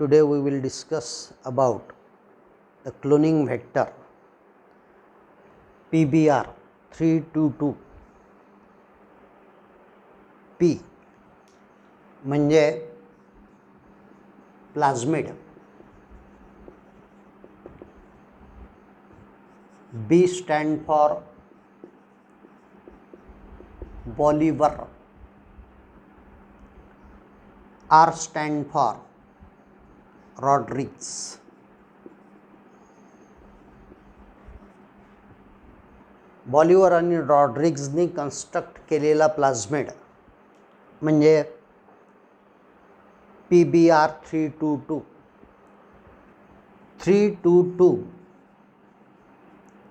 Today we will discuss about the cloning vector PBR 322 P म्हणजे plasmid, B stand for Bolivar, R stand for Rodriguez. बॉलिवर आणि रॉड्रिग्जनी construct केलेला प्लाझ्मिड म्हणजे PBR 322. 322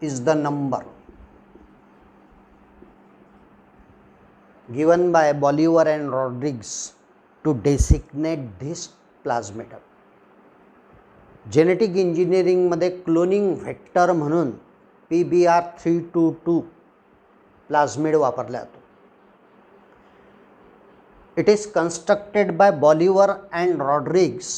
is the number given by Bolivar and Rodriguez to designate this plasmid. Genetic इंजिनिअरिंगमध्ये cloning vector म्हणून PBR 322 प्लाझ्मिड वापरला जातो. It is constructed by Bolivar and Rodriguez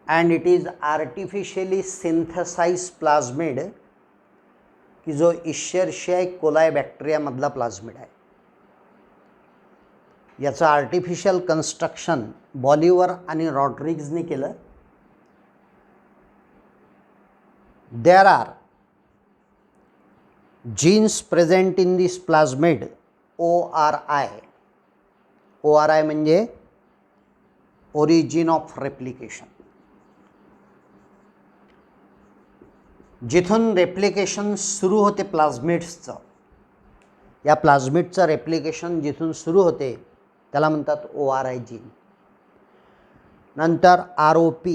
and it is artificially synthesized plasmid की जो इशेरिशिया coli bacteria मधला प्लाझ्मिड आहे. याचं artificial construction बॉलिवर आणि रॉड्रिग्जने केलं. There are genes present in this plasmid ORI. ORI म्हणजे origin of replication. जिथून रेप्लिकेशन सुरू होते प्लाझ्मिड्सचं, या प्लाझ्मिडचं रेप्लिकेशन जिथून सुरू होते त्याला म्हणतात ORI जीन. नंतर ROP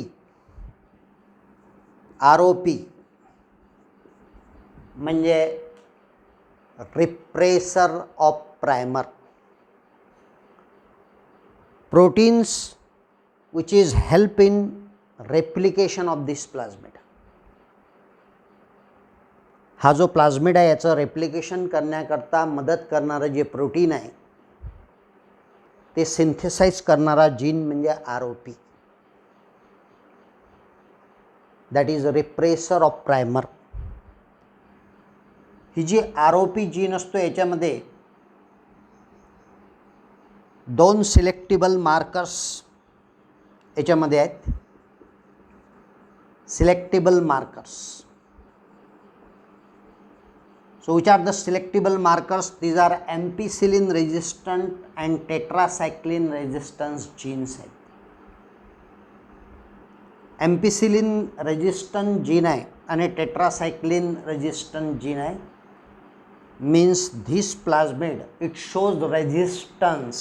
म्हणजे repressor of primer, proteins which is help in replication of this plasmid. हा जो प्लाझ्मिड आहे याचं रेप्लिकेशन करण्याकरता मदत करणारं जे प्रोटीन आहे ते सिंथेसाइज करणारा जीन म्हणजे ROP, that is repressor of primer. ही जी ROP जीन असतो याच्यामध्ये दोन सिलेक्टिबल मार्कर्स याच्यामध्ये आहेत. Selectable markers. So which are the selectable markers? These are ampicillin resistant and tetracycline resistance genes आहेत. एम्पिसिलिन रेजिस्टंट जीन आहे आणि टेट्रासायक्लिन रेजिस्टंट जीन आहे. Means this plasmid it shows resistance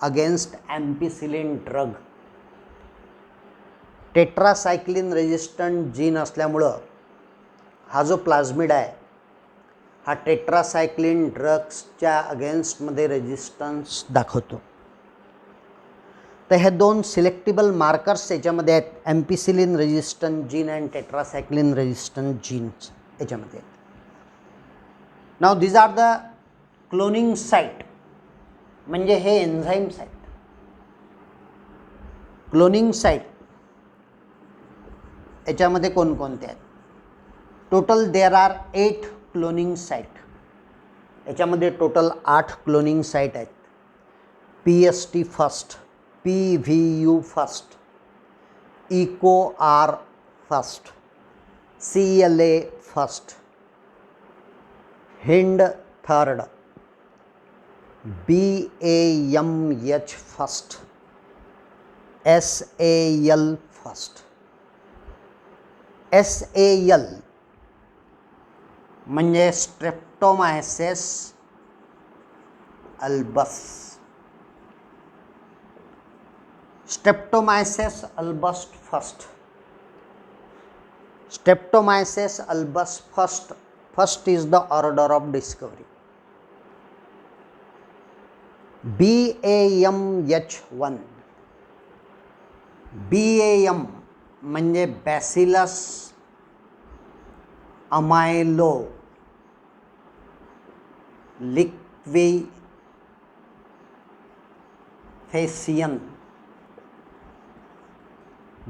against ampicillin drug. Tetracycline resistant gene असल्यामुळं हा जो प्लाझ्मिड आहे हा tetracycline ड्रग्सच्या अगेन्स्टमध्ये resistance दाखवतो. तर हे दोन सिलेक्टिबल मार्कर्स याच्यामध्ये आहेत, ampicillin resistant gene and tetracycline resistant genes याच्यामध्ये आहेत. Now these are the cloning site म्हणजे हे एन्झाईम्स आहेत. क्लोनिंग साईट याच्यामध्ये कोणकोणते आहेत? Total there are 8 cloning site. याच्यामध्ये टोटल 8 क्लोनिंग साईट आहेत. PST first, PVU first, EcoR first, CLA first, Hind third, BAMH first, SAL first. SAL म्हणजे Streptomyces albus. Streptomyces albus first. Streptomyces albus first is the order of discovery. BAMH1. BAM म्हणजे Bacillus amyloliquefaciens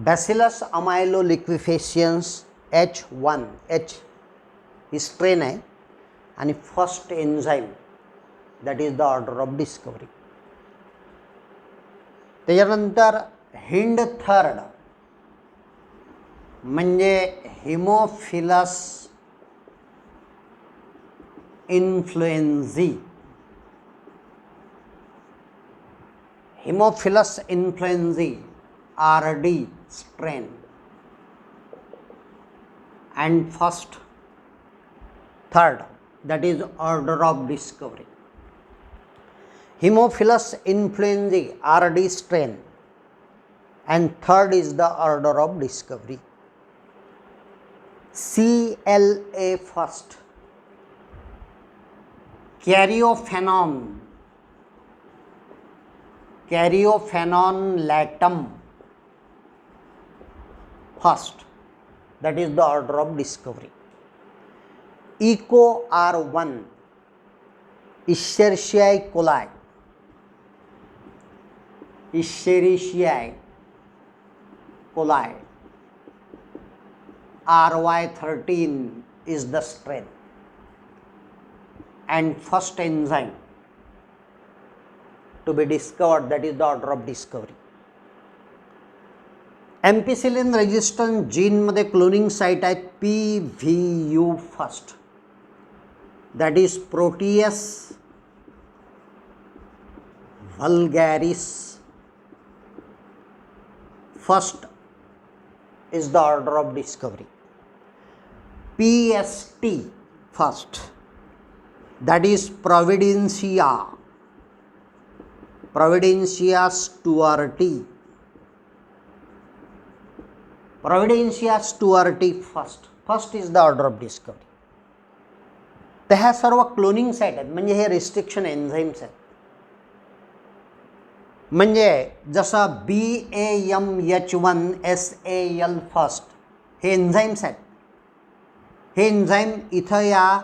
Bacillus amyloliquefaciens H1 H ही strain आहे आणि first enzyme that is the order of discovery. त्याच्यानंतर Hind third म्हणजे Haemophilus influenzae. Haemophilus influenzae RD strain and third that is order of discovery. Haemophilus influenzae RD strain and third is the order of discovery. CLA first, Caryophanon latum first, that is the order of discovery. ECO R1, Escherichia coli, RY13 is the strain and first enzyme to be discovered, that is the order of discovery. Ampicillin resistant जीनमध्ये cloning site आहेत PVU first, that is Proteus vulgaris first is the order of discovery. PST first, that is Providencia stuarti. Providencia stuarti first is the order of discovery. तर ह्या सर्व cloning site आहेत, म्हणजे हे restriction enzymes आहेत. म्हणजे जसं BAMH1SAL फर्स्ट हे एन्झाईम्स आहेत. हे एन्झाईम इथं या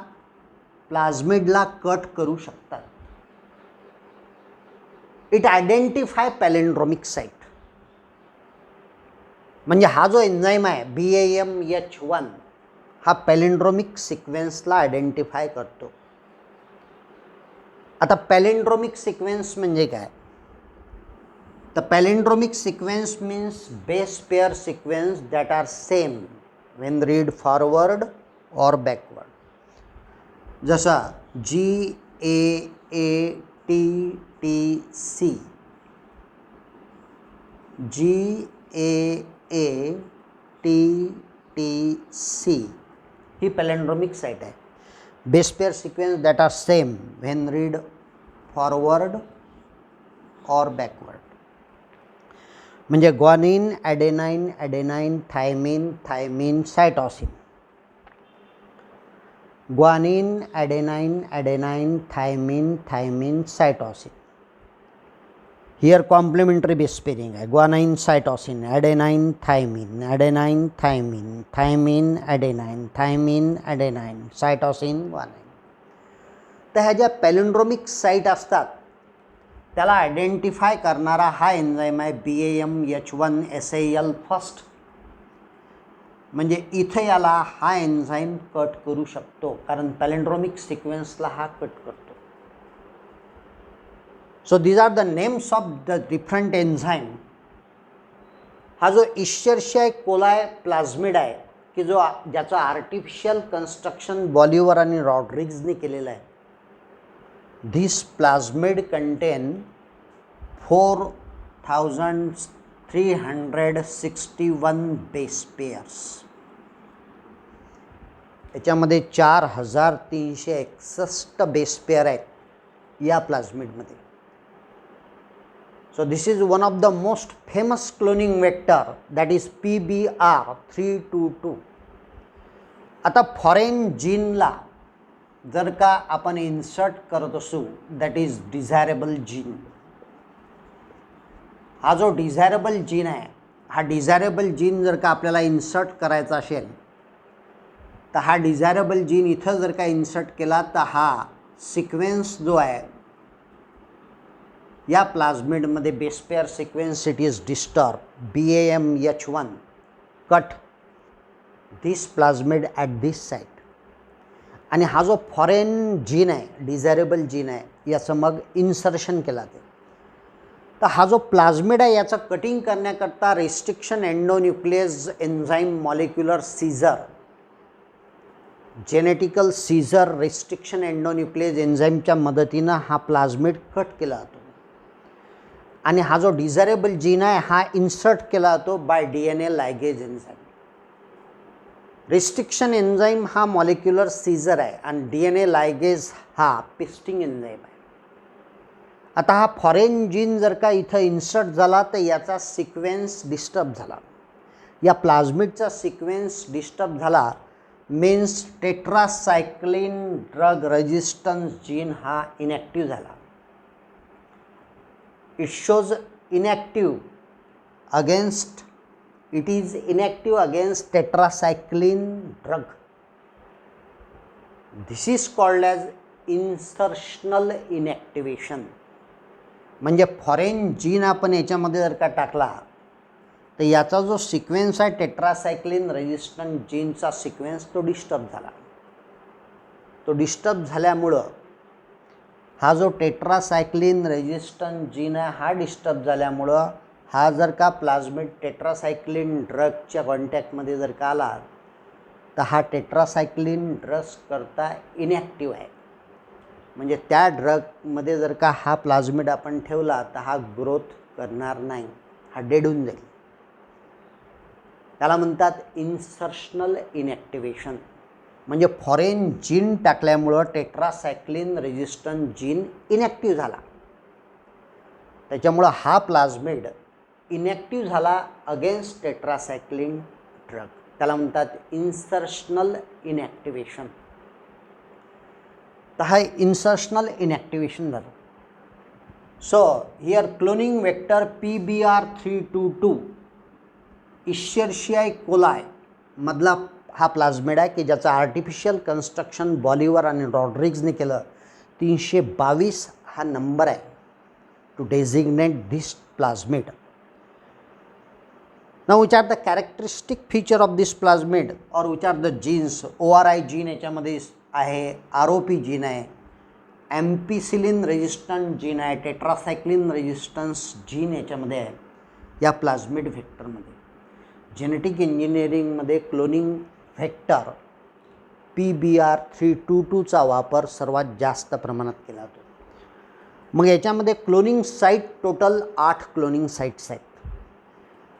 प्लाझमिडला कट करू शकतात. It identify palindromic site. म्हणजे हा जो एन्झाईम आहे BAMH1 हा पॅलेंड्रोमिक सिक्वेन्सला आयडेंटिफाय करतो. आता पॅलेंड्रोमिक सिक्वेन्स म्हणजे काय? The palindromic sequence means base pair sequence that are same when read forward or backward. जसा GAATTC, GAATTC ही palindromic site आहे. Base pair sequence that are same when read forward or backward. म्हणजे guanine adenine adenine thymine thymine cytosine. Guanine adenine adenine thymine thymine cytosine. Here complementary base pairing आहे. Guanine cytosine adenine thymine adenine thymine thymine adenine thymine adenine cytosine guanine. तर ह्या ज्या पॅलिंड्रोमिक site असतात त्याला identify करणारा हा enzyme आहे BAMH1SAL first. म्हणजे इथे याला हा एन्झाईम कट करू शकतो कारण पॅलेंड्रोमिक सिक्वेन्सला हा कट करतो. So these are the names of the different enzyme. हा जो इश्चेरिशिया कोलाई प्लाझमिड आहे की जो ज्याचं आर्टिफिशियल कन्स्ट्रक्शन बॉलिवर आणि रॉड्रिग्जने केलेलं आहे. This plasmid contain 4361 base pairs. याच्यामध्ये 4361 बेस पेअर आहेत या प्लाझमिडमध्ये. So this is one of the most famous cloning vector that is PBR322. आता फॉरेन जीनला जर का आपण इन्सर्ट करत असू दॅट इज डिझायरेबल जीन. हा जो डिझायरेबल जीन आहे हा डिझायरेबल जीन जर का आपल्याला इन्सर्ट करायचा असेल तर हा डिझायरेबल जीन इथं जर का इन्सर्ट केला तर हा सिक्वेन्स जो आहे या प्लाझमिडमध्ये base pair sequence it is disturb, BAMH1 cut this plasmid at this site. आणि हा जो फॉरेन जीन आहे, डिझायरेबल जीन आहे, याचं मग इन्सर्शन केला ते. तर हा जो प्लाझमिड आहे याचं कटिंग करण्याकरता restriction endonuclease enzyme molecular scissor, genetical scissor restriction endonuclease एन्झाईमच्या मदतीनं हा प्लाझमिड कट केला जातो. आणि हा जो डिझायरेबल जीन आहे हा इन्सर्ट केला जातो by DNA ligase enzyme. Restriction enzyme हा मॉलिक्युलर सीझर आहे आणि DNA लायगेज हा पिस्टिंग एन्झाईम आहे. आता हा फॉरेन जीन जर का इथं इन्सर्ट झाला तर याचा सिक्वेन्स डिस्टर्ब झाला. या प्लाझमिडचा सिक्वेन्स डिस्टर्ब झाला means tetracycline drug resistance gene हा इनॅक्टिव्ह झाला. It shows inactive against, it is inactive against tetracycline drug. This is called as insertional inactivation. म्हणजे फॉरेन जीन आपण याच्यामध्ये जर का टाकला तर याचा जो सिक्वेन्स आहे टेट्रासायक्लिन रेजिस्टंट जीनचा सिक्वेन्स तो डिस्टर्ब झाला. तो डिस्टर्ब झाल्यामुळं हा जो टेट्रासायक्लिन रेजिस्टंट जीन आहे हा डिस्टर्ब झाल्यामुळं हा जर का प्लाझमिड टेट्रासायक्लिन ड्रगच्या कॉन्टॅक्टमध्ये जर का आला तर हा टेट्रासायक्लिन ड्रग्स करता इनॅक्टिव्ह आहे. म्हणजे त्या ड्रगमध्ये जर का हा प्लाझमिड आपण ठेवला तर हा ग्रोथ करणार नाही, हा डेड होऊन जाईल. त्याला म्हणतात इन्सर्शनल इनॅक्टिवेशन. म्हणजे फॉरेन जीन टाकल्यामुळं टेट्रासायक्लिन रेजिस्टंट जीन इनॅक्टिव्ह झाला. त्याच्यामुळं हा प्लाझमिड इनॅक्टिव्ह झाला अगेन्स्ट टेट्रासायक्लिन ड्रग. त्याला म्हणतात इन्सर्शनल इनॅक्टिवेशन. तर हा इन्सर्शनल इनॅक्टिवेशन झालं. So here cloning vector PBR322 Escherichia coli मधला हा प्लाझमिड आहे की ज्याचं आर्टिफिशियल कन्स्ट्रक्शन बॉलिवर आणि रॉड्रिग्जने केलं. 322 हा नंबर आहे to designate this plasmid. Now which are the characteristic feature of this plasmid और which are the genes. ORI gene याच्यामध्ये आहे, ROP जीन आहे, एम्पिसिलिन रेजिस्टंट जीन आहे, टेट्रासायक्लिन रेजिस्टन्स जीन याच्यामध्ये आहे या प्लाझमिड व्हेक्टरमध्ये. जेनेटिक इंजिनिअरिंगमध्ये क्लोनिंग व्हेक्टर PBR322चा वापर सर्वात जास्त प्रमाणात केला जातो. मग याच्यामध्ये cloning site total 8 cloning sites आहेत.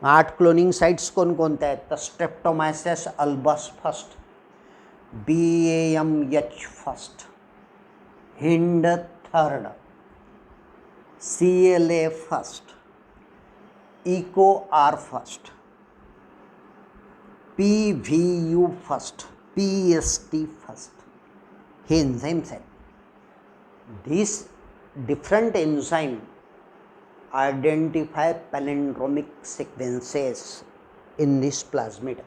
8 क्लोनिंग साईट्स कोणकोणत्या आहेत तर Streptomyces albus first, BAMH first, Hind third, CLA first, EcoR first, PVU first, PST first. हे एन्झाईम्स आहेत. These different enzyme identify palindromic sequences in this plasmid.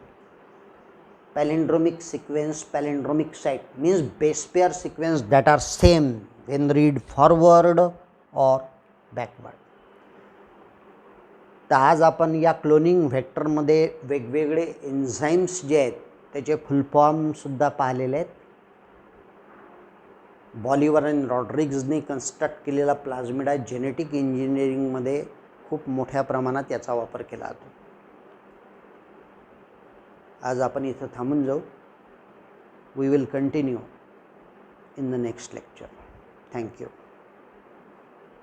Palindromic sequence, palindromic site means base pair sequence that are same when read forward or backward. तर आज आपण या cloning व्हेक्टरमध्ये वेगवेगळे enzymes जे आहेत त्याचे फुल फॉर्मसुद्धा पाहिलेले आहेत. बॉलिवर आणि रॉड्रिग्जने कन्स्ट्रक्ट केलेला प्लाझमिड आहे. जेनेटिक इंजिनिअरिंगमध्ये खूप मोठ्या प्रमाणात याचा वापर केला जातो. आज आपण इथं थांबून जाऊ. We will continue in the next lecture. Thank you.